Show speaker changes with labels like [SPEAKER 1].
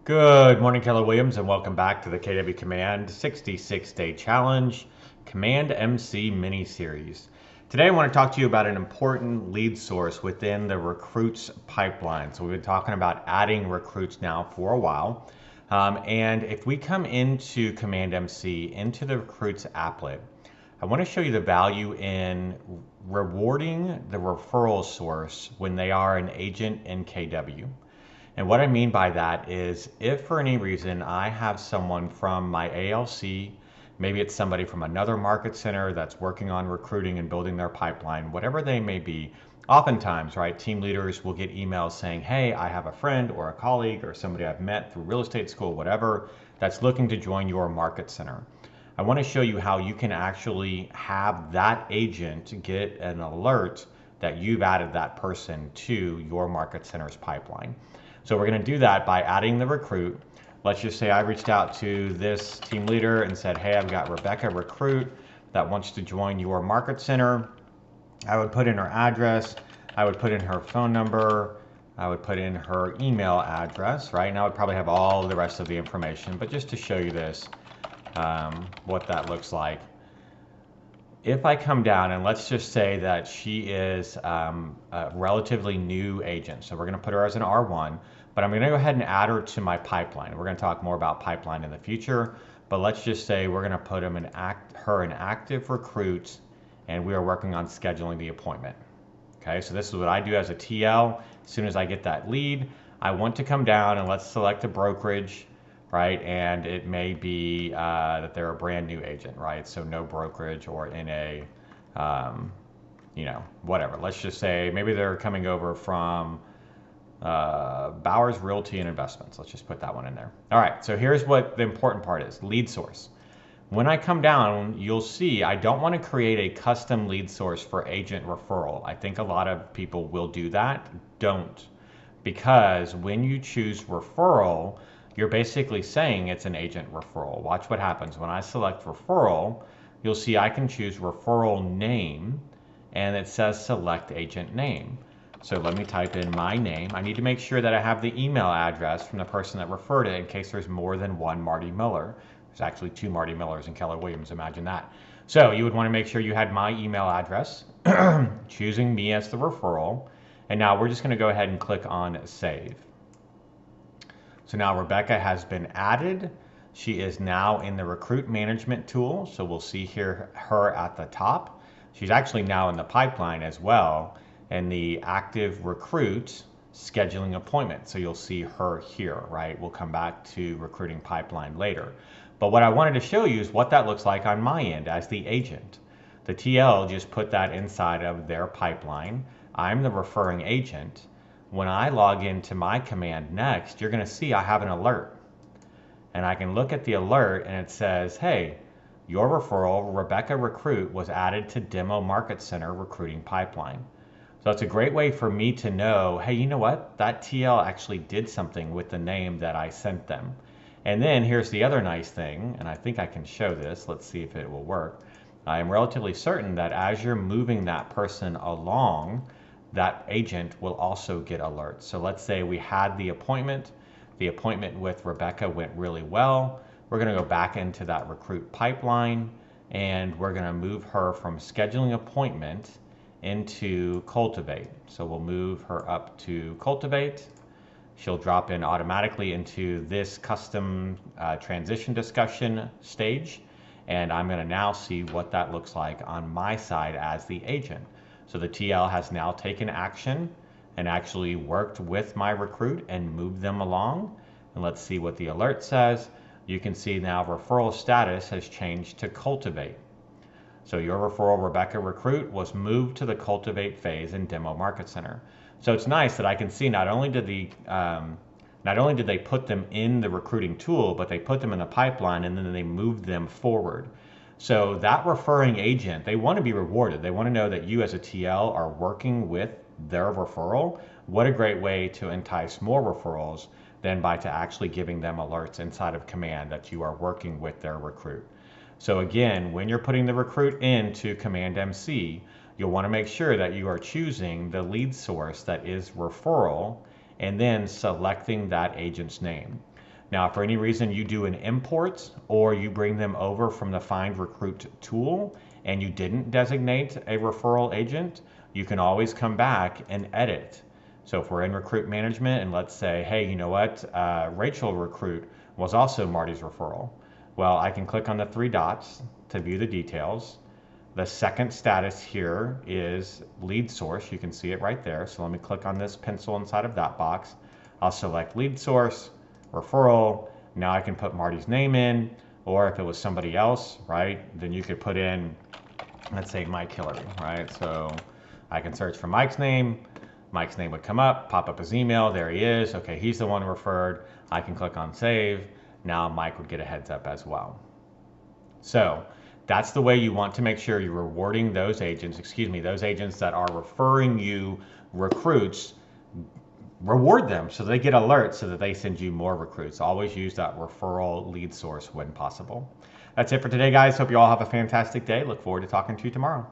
[SPEAKER 1] Good morning, Keller Williams, and welcome back to the KW Command 66-Day Challenge Command MC mini series. Today I want to talk to you about an important lead source within the recruits pipeline. So we've been talking about adding recruits now for a while. And if we come into CommandMC, into the recruits applet, I want to show you the value in rewarding the referral source when they are an agent in KW. And what I mean by that is if for any reason I have someone from my ALC, maybe it's somebody from another market center that's working on recruiting and building their pipeline, whatever they may be, oftentimes, right, team leaders will get emails saying, hey, I have a friend or a colleague or somebody I've met through real estate school, whatever, that's looking to join your market center. I want to show you how you can actually have that agent get an alert that you've added that person to your market center's pipeline. So we're going to do that by adding the recruit. Let's just say I reached out to this team leader and said, hey, I've got Rebecca recruit that wants to join your market center. I would put in her address. I would put in her phone number. I would put in her email address, right? Now I would probably have all the rest of the information, but just to show you this, what that looks like. If I come down and let's just say that she is a relatively new agent, so we're going to put her as an R1, but I'm going to go ahead and add her to my pipeline. We're going to talk more about pipeline in the future, but let's just say we're going to put her in active recruit, and we are working on scheduling the appointment. Okay, so this is what I do as a TL. As soon as I get that lead, I want to come down and let's select a brokerage, right? And it may be that they're a brand new agent, right? So no brokerage or in a, whatever. Let's just say maybe they're coming over from Bowers Realty and Investments. Let's just put that one in there. All right, so here's what the important part is, lead source. When I come down, you'll see I don't want to create a custom lead source for agent referral. I think a lot of people will do that. Don't. Because when you choose referral, you're basically saying it's an agent referral. Watch what happens. When I select referral, you'll see I can choose referral name, and it says select agent name. So let me type in my name. I need to make sure that I have the email address from the person that referred it in case there's more than one Marty Miller. There's actually two Marty Millers in Keller Williams, imagine that. So you would want to make sure you had my email address, choosing me as the referral, and now we're just going to go ahead and click on save. So now Rebecca has been added. She is now in the recruit management tool. So we'll see here her at the top. She's actually now in the pipeline as well in the active recruit scheduling appointment. So you'll see her here, right? We'll come back to recruiting pipeline later. But what I wanted to show you is what that looks like on my end as the agent. The TL just put that inside of their pipeline. I'm the referring agent. When I log into my command next, you're going to see I have an alert. And I can look at the alert and it says, hey, your referral, Rebecca Recruit, was added to Demo Market Center recruiting pipeline. So it's a great way for me to know, hey, you know what? That TL actually did something with the name that I sent them. And then here's the other nice thing, and I think I can show this. Let's see if it will work. I am relatively certain that as you're moving that person along, that agent will also get alerts. So let's say we had the appointment with Rebecca went really well. We're going to go back into that recruit pipeline and we're going to move her from scheduling appointment into cultivate. So we'll move her up to cultivate. She'll drop in automatically into this custom transition discussion stage. And I'm going to now see what that looks like on my side as the agent. So the TL has now taken action and actually worked with my recruit and moved them along. And let's see what the alert says. You can see now referral status has changed to cultivate. So your referral, Rebecca Recruit, was moved to the cultivate phase in Demo Market Center. So it's nice that I can see not only did they put them in the recruiting tool, but they put them in the pipeline and then they moved them forward. So that referring agent, they want to be rewarded. They want to know that you as a TL are working with their referral. What a great way to entice more referrals than by to actually giving them alerts inside of Command that you are working with their recruit. So again, when you're putting the recruit into CommandMC, you'll want to make sure that you are choosing the lead source that is referral and then selecting that agent's name. Now, if for any reason you do an import or you bring them over from the Find Recruit tool and you didn't designate a referral agent, you can always come back and edit. So if we're in recruit management and let's say, hey, you know what, Rachel Recruit was also Marty's referral. Well, I can click on the 3 dots to view the details. The second status here is lead source. You can see it right there. So let me click on this pencil inside of that box. I'll select lead source, referral. Now I can put Marty's name in, or if it was somebody else, right, then you could put in, let's say Mike Hillary, right? So I can search for Mike's name. Mike's name would come up, pop up his email. There he is. Okay, he's the one referred. I can click on save. Now Mike would get a heads up as well. So that's the way you want to make sure you're rewarding those agents, those agents that are referring you recruits. Reward them so they get alerts so that they send you more recruits. Always use that referral lead source when possible. That's it for today, guys. Hope you all have a fantastic day. Look forward to talking to you tomorrow.